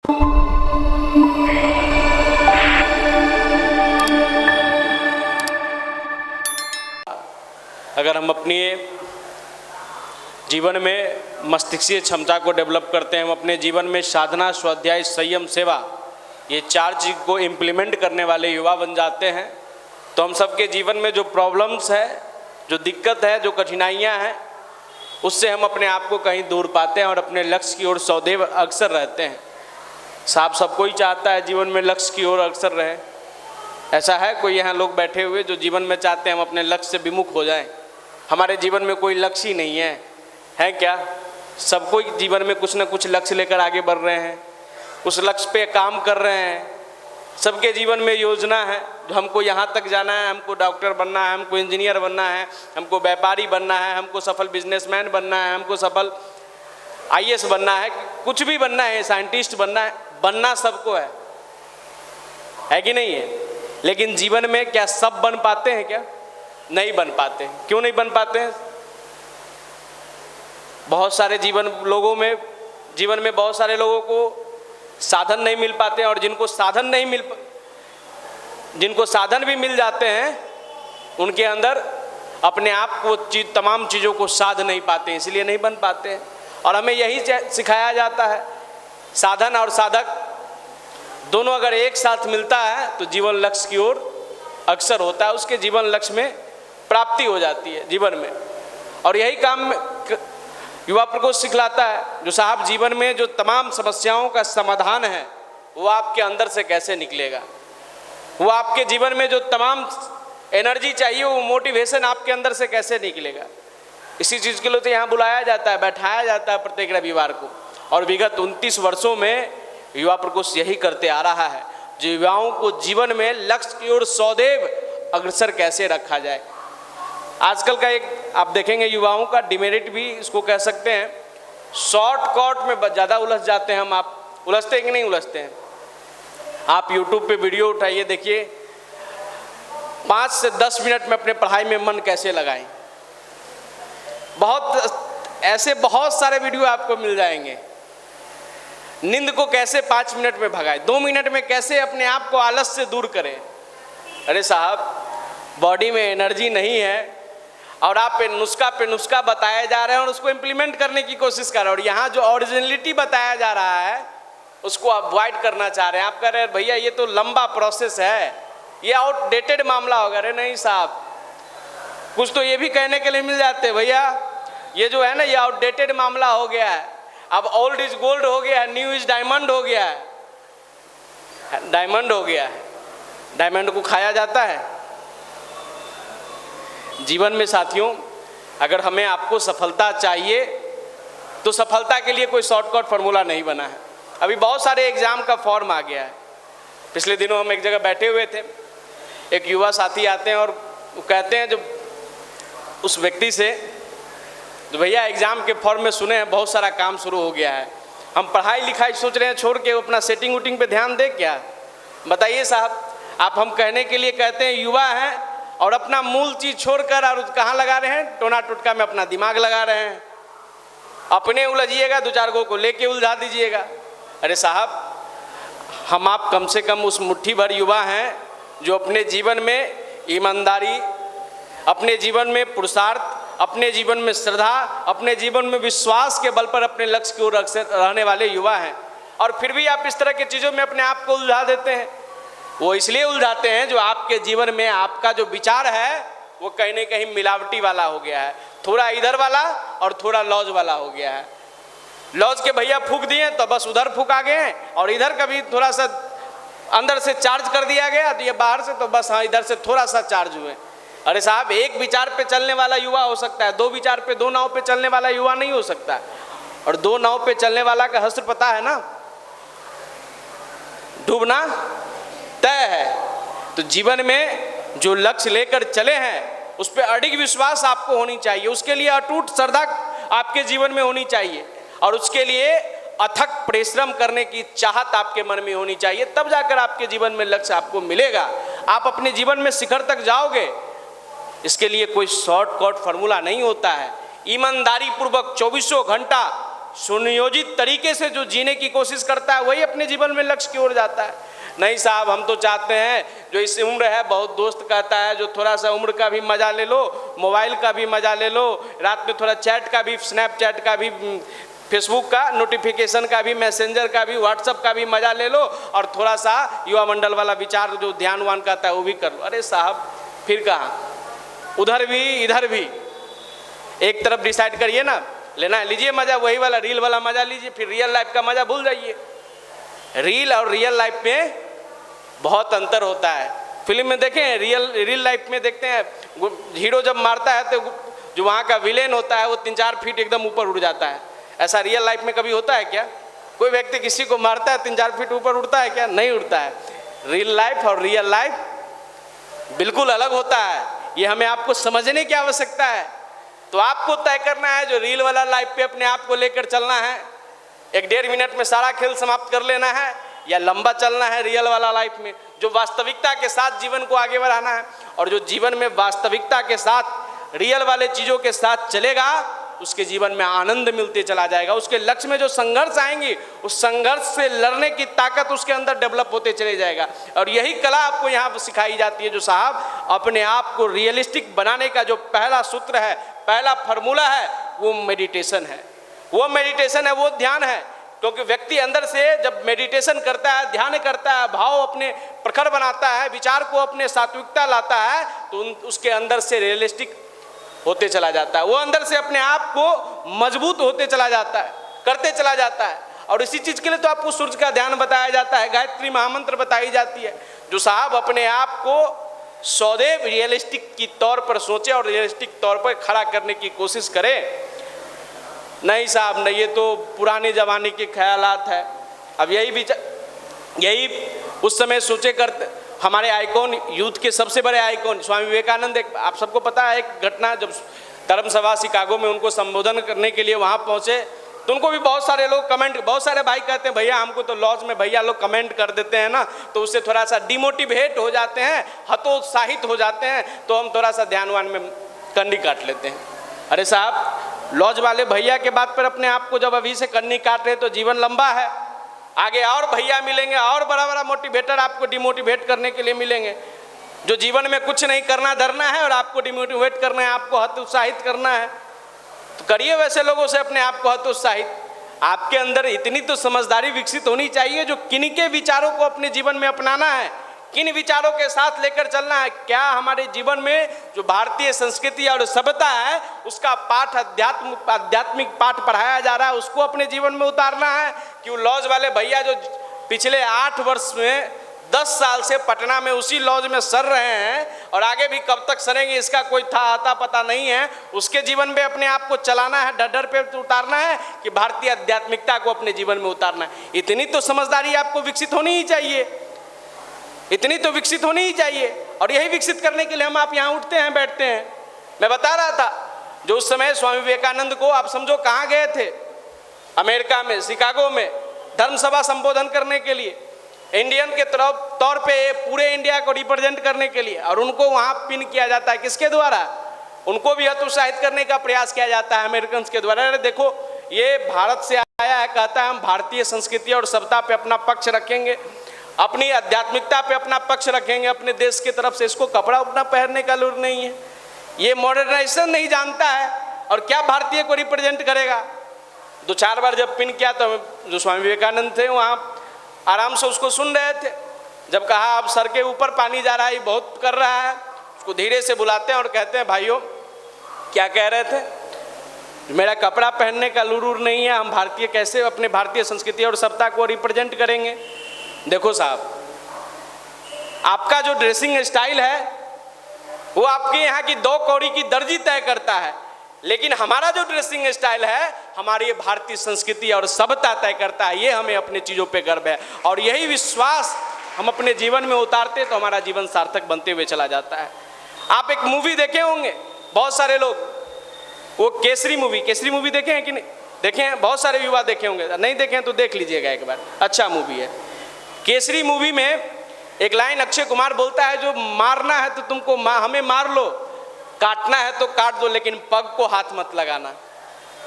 अगर हम अपनी जीवन में मस्तिष्कीय क्षमता को डेवलप करते हैं, हम अपने जीवन में साधना, स्वाध्याय, संयम, सेवा, ये 4 चीज़ को इम्प्लीमेंट करने वाले युवा बन जाते हैं, तो हम सबके जीवन में जो प्रॉब्लम्स है, जो दिक्कत है, जो कठिनाइयाँ हैं, उससे हम अपने आप को कहीं दूर पाते हैं और अपने लक्ष्य की ओर सदैव अग्रसर रहते हैं। साहब सबको ही चाहता है जीवन में लक्ष्य की ओर अग्रसर रहे। ऐसा है कोई यहाँ लोग बैठे हुए जो जीवन में चाहते हैं हम अपने लक्ष्य से विमुख हो जाएं? हमारे जीवन में कोई लक्ष्य ही नहीं है क्या? सबको जीवन में कुछ न कुछ लक्ष्य लेकर आगे बढ़ रहे हैं, उस लक्ष्य पे काम कर रहे हैं। सबके जीवन में योजना है, हमको यहाँ तक जाना है, हमको डॉक्टर बनना है, हमको इंजीनियर बनना है, हमको व्यापारी बनना है, हमको सफल बिजनेसमैन बनना है, हमको सफल आईएएस बनना है, कुछ भी बनना है, साइंटिस्ट बनना है। बनना सबको है कि नहीं है? लेकिन जीवन में क्या सब बन पाते हैं? क्या नहीं बन पाते हैं? क्यों नहीं बन पाते हैं? बहुत सारे जीवन में बहुत सारे लोगों को साधन नहीं मिल पाते हैं, और जिनको साधन भी मिल जाते हैं, उनके अंदर अपने आप को तमाम चीज़ों को साध नहीं पाते हैं, इसलिए नहीं बन पाते हैं। और हमें यही सिखाया जाता है, साधन और साधक दोनों अगर एक साथ मिलता है तो जीवन लक्ष्य की ओर अग्रसर होता है, उसके जीवन लक्ष्य में प्राप्ति हो जाती है जीवन में। और यही काम युवा प्रकोष्ठ सिखलाता है, जो साहब जीवन में जो तमाम समस्याओं का समाधान है वो आपके अंदर से कैसे निकलेगा, वो आपके जीवन में जो तमाम एनर्जी चाहिए, वो मोटिवेशन आपके अंदर से कैसे निकलेगा। इसी चीज़ के लिए तो यहाँ बुलाया जाता है, बैठाया जाता है प्रत्येक रविवार को। और विगत 29 वर्षों में युवा प्रकोष्ठ यही करते आ रहा है, जो युवाओं को जीवन में लक्ष्य की ओर सदैव अग्रसर कैसे रखा जाए। आजकल का एक आप देखेंगे युवाओं का डिमेरिट भी इसको कह सकते हैं, शॉर्टकट में ज़्यादा उलझ जाते हैं हम। आप उलझते हैं कि नहीं उलझते हैं? आप यूट्यूब पे वीडियो उठाइए, देखिए 5 से 10 मिनट में अपने पढ़ाई में मन कैसे लगाएं। बहुत सारे वीडियो आपको मिल जाएंगे। नींद को कैसे 5 मिनट में भगाएं, 2 मिनट में कैसे अपने आप को आलस से दूर करें। अरे साहब, बॉडी में एनर्जी नहीं है और आप पे नुस्खा बताया जा रहे हैं और उसको इम्प्लीमेंट करने की कोशिश कर रहे हैं, और यहाँ जो ओरिजिनलिटी बताया जा रहा है उसको अवॉइड करना चाह रहे हैं। आप कह रहे हैं भैया ये तो लंबा प्रोसेस है, ये आउटडेटेड मामला होगा। अरे नहीं साहब, कुछ तो ये भी कहने के लिए मिल जाते हैं, भैया ये जो है ना, ये आउटडेटेड मामला हो गया है, अब ओल्ड इज गोल्ड हो गया है, न्यू इज डायमंड हो गया है। डायमंड हो गया है, डायमंड को खाया जाता है। जीवन में साथियों, अगर हमें आपको सफलता चाहिए तो सफलता के लिए कोई शॉर्टकट फार्मूला नहीं बना है। अभी बहुत सारे एग्जाम का फॉर्म आ गया है। पिछले दिनों हम एक जगह बैठे हुए थे, एक युवा साथी आते हैं और वो कहते हैं जो उस व्यक्ति से, तो भैया एग्ज़ाम के फॉर्म में सुने हैं बहुत सारा काम शुरू हो गया है, हम पढ़ाई लिखाई सोच रहे हैं छोड़ के अपना सेटिंग वूटिंग पे ध्यान दे क्या? बताइए साहब, आप हम कहने के लिए कहते हैं युवा हैं और अपना मूल चीज़ छोड़कर और कहाँ लगा रहे हैं? टोना टुटका में अपना दिमाग लगा रहे हैं। अपने उलझिएगा, 2-4 को लेके उलझा दीजिएगा। अरे साहब, हम आप कम से कम उस मुट्ठी भर युवा हैं जो अपने जीवन में ईमानदारी, अपने जीवन में पुरुषार्थ, अपने जीवन में श्रद्धा, अपने जीवन में विश्वास के बल पर अपने लक्ष्य की ओर अग्रसर रहने वाले युवा हैं। और फिर भी आप इस तरह की चीज़ों में अपने आप को उलझा देते हैं। वो इसलिए उलझाते हैं जो आपके जीवन में आपका जो विचार है वो कहीं न कहीं मिलावटी वाला हो गया है, थोड़ा इधर वाला और थोड़ा लॉज वाला हो गया है। लॉज के भैया फूंक दिए तो बस उधर फूंका गए, और इधर कभी थोड़ा सा अंदर से चार्ज कर दिया गया तो ये बाहर से तो बस हाँ इधर से थोड़ा सा चार्ज हुए। अरे साहब, एक विचार पे चलने वाला युवा हो सकता है, 2 विचार पे, 2 नाव पे चलने वाला युवा नहीं हो सकता। और 2 नाव पे चलने वाला का हश्र पता है ना, डूबना तय है। तो जीवन में जो लक्ष्य लेकर चले हैं उस पर अडिग विश्वास आपको होनी चाहिए, उसके लिए अटूट श्रद्धा आपके जीवन में होनी चाहिए, और उसके लिए अथक परिश्रम करने की चाहत आपके मन में होनी चाहिए। तब जाकर आपके जीवन में लक्ष्य आपको मिलेगा, आप अपने जीवन में शिखर तक जाओगे। इसके लिए कोई शॉर्टकट फार्मूला नहीं होता है। ईमानदारी पूर्वक 24 घंटा सुनियोजित तरीके से जो जीने की कोशिश करता है वही अपने जीवन में लक्ष्य की ओर जाता है। नहीं साहब, हम तो चाहते हैं जो इस उम्र है, बहुत दोस्त कहता है जो थोड़ा सा उम्र का भी मजा ले लो, मोबाइल का भी मजा ले लो, रात में थोड़ा चैट का भी, स्नैपचैट का भी, फेसबुक का नोटिफिकेशन का भी, मैसेंजर का भी, व्हाट्सअप का भी मजा ले लो, और थोड़ा सा युवा मंडल वाला विचार जो ध्यान वान कहता है वो भी कर लो। अरे साहब, फिर कहाँ, उधर भी इधर भी, एक तरफ डिसाइड करिए ना, लेना है लीजिए मजा, वही वाला रील वाला मजा लीजिए, फिर रियल लाइफ का मजा भूल जाइए। रील और रियल लाइफ में बहुत अंतर होता है। फिल्म में देखें, रियल लाइफ में देखते हैं हीरो जब मारता है तो जो वहाँ का विलेन होता है वो 3-4 फीट एकदम ऊपर उड़ जाता है। ऐसा रियल लाइफ में कभी होता है क्या? कोई व्यक्ति किसी को मारता है 3-4 फीट ऊपर उड़ता है क्या? नहीं उड़ता है। रियल लाइफ और रियल लाइफ बिल्कुल अलग होता है, ये हमें आपको समझने की आवश्यकता है। तो आपको तय करना है जो रील वाला लाइफ पे अपने आप को लेकर चलना है, 1-1.5 मिनट में सारा खेल समाप्त कर लेना है, या लंबा चलना है रियल वाला लाइफ में जो वास्तविकता के साथ जीवन को आगे बढ़ाना है। और जो जीवन में वास्तविकता के साथ, रियल वाले चीज़ों के साथ चलेगा, उसके जीवन में आनंद मिलते चला जाएगा। उसके लक्ष्य में जो संघर्ष आएंगे, उस संघर्ष से लड़ने की ताकत उसके अंदर डेवलप होते चले जाएगा। और यही कला आपको यहाँ सिखाई जाती है। जो साहब अपने आप को रियलिस्टिक बनाने का जो पहला सूत्र है, पहला फार्मूला है, वो मेडिटेशन है। वो मेडिटेशन है, वो ध्यान है। क्योंकि व्यक्ति अंदर से जब मेडिटेशन करता है, ध्यान करता है, भाव अपने प्रखर बनाता है, विचार को अपने सात्विकता लाता है, तो उसके अंदर से रियलिस्टिक होते चला जाता है। वो अंदर से अपने आप को मजबूत होते चला जाता है, करते चला जाता है। और इसी चीज़ के लिए तो आपको सूर्य का ध्यान बताया जाता है, गायत्री महामंत्र बताई जाती है। जो साहब अपने आप को सदैव रियलिस्टिक की तौर पर सोचे और रियलिस्टिक तौर पर खड़ा करने की कोशिश करे। नहीं साहब नहीं, ये तो पुराने ज़माने के ख्यालात है। अब यही उस समय सोचे करते हमारे आइकॉन, यूथ के सबसे बड़े आइकॉन स्वामी विवेकानंद। आप सबको पता है एक घटना, जब धर्मसभा शिकागो में उनको संबोधन करने के लिए वहाँ पहुँचे तो उनको भी बहुत सारे लोग कमेंट, बहुत सारे भाई कहते हैं भैया हमको तो लॉज में भैया लोग कमेंट कर देते हैं ना, तो उससे थोड़ा सा डिमोटिवेट हो जाते हैं, हतोत्साहित हो जाते हैं, तो हम थोड़ा सा ध्यानवान में कन्नी काट लेते हैं। अरे साहब, लॉज वाले भैया के बात पर अपने आप को जब अभी से कन्नी काट रहे तो जीवन लंबा है, आगे और भैया मिलेंगे, और बड़ा बड़ा मोटिवेटर आपको डिमोटिवेट करने के लिए मिलेंगे, जो जीवन में कुछ नहीं करना धरना है और आपको डिमोटिवेट करना है, आपको हतोत्साहित करना है। तो करिए वैसे लोगों से अपने आप को हतोत्साहित। आपके अंदर इतनी तो समझदारी विकसित होनी चाहिए जो किनके विचारों को अपने जीवन में अपनाना है, किन विचारों के साथ लेकर चलना है। क्या हमारे जीवन में जो भारतीय संस्कृति और सभ्यता है उसका पाठ, आध्यात्मिक पाठ पढ़ाया जा रहा है, उसको अपने जीवन में उतारना है। कि वो लॉज वाले भैया जो पिछले 8 वर्ष में 10 साल से पटना में उसी लॉज में सर रहे हैं और आगे भी कब तक सरेंगे इसका कोई था आता पता नहीं है, उसके जीवन में अपने आप को चलाना है, डर पे उतारना है कि भारतीय आध्यात्मिकता को अपने जीवन में उतारना है। इतनी तो समझदारी आपको विकसित होनी ही चाहिए, इतनी तो विकसित होनी ही चाहिए। और यही विकसित करने के लिए हम आप यहाँ उठते हैं, बैठते हैं। मैं बता रहा था जो उस समय स्वामी विवेकानंद को आप समझो कहाँ गए थे, अमेरिका में, शिकागो में धर्मसभा संबोधन करने के लिए, इंडियन के तौर पे पूरे इंडिया को रिप्रेजेंट करने के लिए। और उनको वहाँ पिन किया जाता है किसके द्वारा? उनको भी हतोत्साहित करने का प्रयास किया जाता है अमेरिकन के द्वारा। अरे देखो ये भारत से आया है, कहता है हम भारतीय संस्कृति और सभ्यता पे अपना पक्ष रखेंगे, अपनी आध्यात्मिकता पे अपना पक्ष रखेंगे अपने देश की तरफ से। इसको कपड़ा उपना पहनने का लूर नहीं है, ये मॉडर्नाइजेशन नहीं जानता है और क्या भारतीय को रिप्रेजेंट करेगा। 2-4 बार जब पिन किया तो जो स्वामी विवेकानंद थे वहाँ आराम से उसको सुन रहे थे। जब कहा अब सर के ऊपर पानी जा रहा है, ये बहुत कर रहा है, उसको धीरे से बुलाते हैं और कहते हैं भाइयों क्या कह रहे थे? मेरा कपड़ा पहनने का लूर नहीं है, हम भारतीय कैसे अपने भारतीय संस्कृति और सभ्यता को रिप्रेजेंट करेंगे। देखो साहब, आपका जो ड्रेसिंग स्टाइल है वो आपके यहाँ की 2 कौड़ी की दर्जी तय करता है, लेकिन हमारा जो ड्रेसिंग स्टाइल है हमारी ये भारतीय संस्कृति और सभ्यता तय करता है। ये हमें अपने चीज़ों पे गर्व है और यही विश्वास हम अपने जीवन में उतारते तो हमारा जीवन सार्थक बनते हुए चला जाता है। आप एक मूवी देखे होंगे बहुत सारे लोग, वो केसरी मूवी देखे हैं कि नहीं? देखे हैं, बहुत सारे युवा देखे होंगे, नहीं देखे हैं तो देख लीजिएगा एक बार, अच्छा मूवी है। केसरी मूवी में एक लाइन अक्षय कुमार बोलता है, जो मारना है तो तुमको हमें मार लो, काटना है तो काट दो, लेकिन पग को हाथ मत लगाना।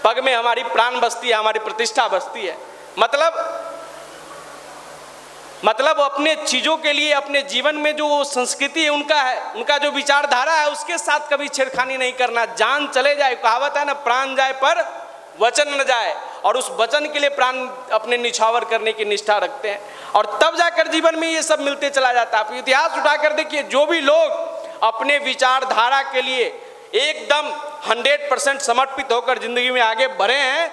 पग में हमारी प्राण बसती है, हमारी प्रतिष्ठा बसती है। मतलब अपने चीज़ों के लिए, अपने जीवन में जो संस्कृति है उनका है, उनका जो विचारधारा है, उसके साथ कभी छेड़खानी नहीं करना। जान चले जाए, कहावत है ना, प्राण जाए पर वचन न जाए, और उस वचन के लिए प्राण अपने निछावर करने की निष्ठा रखते हैं, और तब जाकर जीवन में ये सब मिलते चला जाता है। आप इतिहास उठाकर देखिए, जो भी लोग अपने विचारधारा के लिए एकदम 100% समर्पित होकर जिंदगी में आगे बढ़े हैं,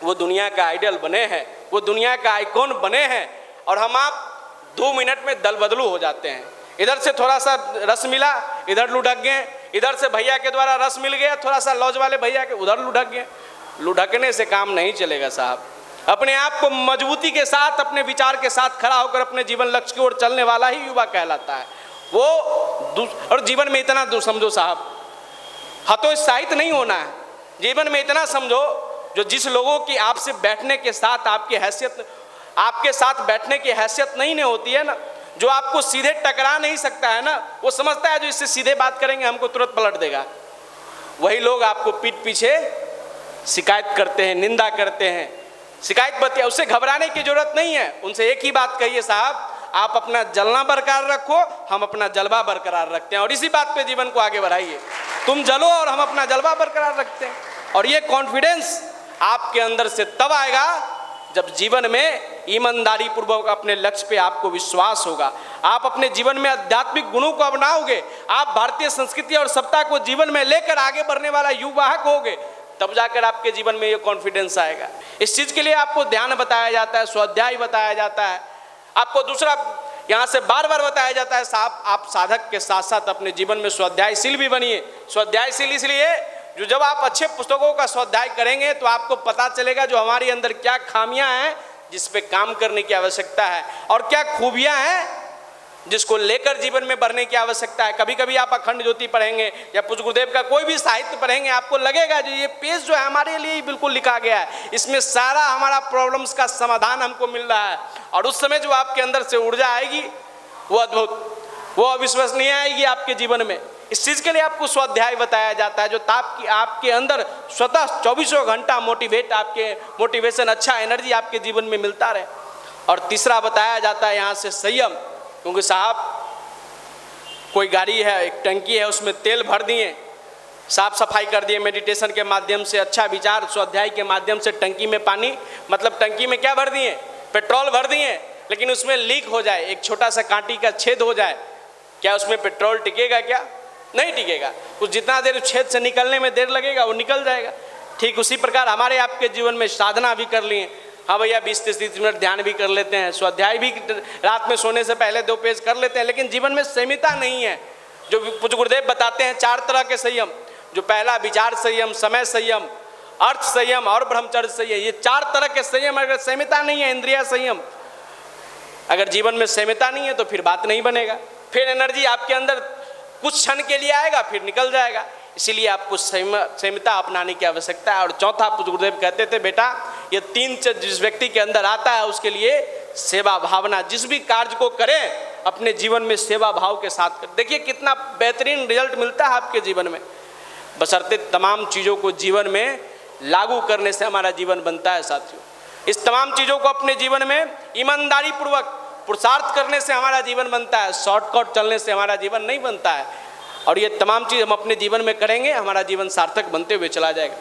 वो दुनिया का आइडल बने हैं, वो दुनिया का आइकॉन बने हैं। और हम आप 2 मिनट में दल बदलू हो जाते हैं। इधर से थोड़ा सा रस मिला, इधर लुढ़क गए, इधर से भैया के द्वारा रस मिल गया, थोड़ा सा लॉज वाले भैया के, उधर लुढ़क गए। लुढ़कने से काम नहीं चलेगा साहब। अपने आप को मजबूती के साथ, अपने विचार के साथ खड़ा होकर अपने जीवन लक्ष्य की ओर चलने वाला ही युवा कहलाता है वो। और जीवन में इतना समझो साहब, हतोत्साहित नहीं होना है। जीवन में इतना समझो, जो जिस लोगों की आपसे बैठने के साथ आपके साथ बैठने की हैसियत नहीं होती है ना, जो आपको सीधे टकरा नहीं सकता है ना, वो समझता है जो इससे सीधे बात करेंगे हमको तुरंत पलट देगा, वही लोग आपको पीठ पीछे शिकायत करते हैं, निंदा करते हैं, शिकायत बतिया। उससे घबराने की जरूरत नहीं है। उनसे एक ही बात कहिए, साहब आप अपना जलना बरकरार रखो, हम अपना जलवा बरकरार रखते हैं, और इसी बात पे जीवन को आगे बढ़ाइए। तुम जलो और हम अपना जलवा बरकरार रखते हैं। और ये कॉन्फिडेंस आपके अंदर से तब आएगा जब जीवन में ईमानदारी पूर्वक अपने लक्ष्य पे आपको विश्वास होगा, आप अपने जीवन में आध्यात्मिक गुणों को अपनाओगे, आप भारतीय संस्कृति और सत्ता को जीवन में लेकर आगे बढ़ने वाला युवाहक होगे, तब जाकर आपके जीवन में ये कॉन्फिडेंस आएगा। इस चीज़ के लिए आपको ध्यान बताया जाता है, स्वाध्याय बताया जाता है, आपको दूसरा यहाँ से बार बार बताया जाता है, साहब आप साधक के साथ साथ अपने जीवन में स्वाध्यायशील भी बनिए। स्वाध्यायशील इसलिए जो जब आप अच्छे पुस्तकों का स्वाध्याय करेंगे तो आपको पता चलेगा जो हमारे अंदर क्या खामियां हैं जिस पे काम करने की आवश्यकता है, और क्या खूबियां हैं जिसको लेकर जीवन में बढ़ने की आवश्यकता है। कभी कभी आप अखंड ज्योति पढ़ेंगे या पूज्य गुरुदेव का कोई भी साहित्य पढ़ेंगे, आपको लगेगा जो ये पेज जो है हमारे लिए ही बिल्कुल लिखा गया है, इसमें सारा हमारा प्रॉब्लम्स का समाधान हमको मिल रहा है। और उस समय जो आपके अंदर से ऊर्जा आएगी वो अद्भुत, वो अविश्वसनीय आएगी आपके जीवन में। इस चीज़ के लिए आपको स्वाध्याय बताया जाता है, जो आपके अंदर स्वतः 24 घंटा मोटिवेशन, अच्छा एनर्जी आपके जीवन में मिलता रहे। और तीसरा बताया जाता है यहाँ से संयम, क्योंकि साहब कोई गाड़ी है, एक टंकी है, उसमें तेल भर दिए, साफ सफाई कर दिए मेडिटेशन के माध्यम से, अच्छा विचार स्वाध्याय के माध्यम से, टंकी में पानी, मतलब टंकी में क्या भर दिए, पेट्रोल भर दिए, लेकिन उसमें लीक हो जाए, एक छोटा सा कांटी का छेद हो जाए, क्या उसमें पेट्रोल टिकेगा? क्या नहीं टिकेगा। कुछ जितना देर छेद से निकलने में देर लगेगा वो निकल जाएगा। ठीक उसी प्रकार हमारे आपके जीवन में साधना भी कर लिए, हाँ भैया 20-30 मिनट ध्यान भी कर लेते हैं, स्वाध्याय भी रात में सोने से पहले 2 पेज कर लेते हैं, लेकिन जीवन में संयमिता नहीं है। जो पूज्य गुरुदेव बताते हैं 4 तरह के संयम, जो पहला विचार संयम, समय संयम, अर्थ संयम और ब्रह्मचर्य संयम, ये 4 तरह के संयम। अगर संयमिता नहीं है, इंद्रिय संयम, अगर जीवन में संयमिता नहीं है तो फिर बात नहीं बनेगा, फिर एनर्जी आपके अंदर कुछ क्षण के लिए आएगा फिर निकल जाएगा। इसीलिए आपको संयमिता अपनाने की आवश्यकता है। और चौथा पूज्य गुरुदेव कहते थे, बेटा ये 3 जिस व्यक्ति के अंदर आता है उसके लिए सेवा भावना, जिस भी कार्य को करें अपने जीवन में सेवा भाव के साथ करें। देखिए कितना बेहतरीन रिजल्ट मिलता है आपके जीवन में, बशर्ते तमाम चीज़ों को जीवन में लागू करने से हमारा जीवन बनता है। साथियों, इस तमाम चीज़ों को अपने जीवन में ईमानदारी पूर्वक पुरुषार्थ करने से हमारा जीवन बनता है, शॉर्टकट चलने से हमारा जीवन नहीं बनता है। और ये तमाम चीज़ हम अपने जीवन में करेंगे, हमारा जीवन सार्थक बनते हुए चला जाएगा।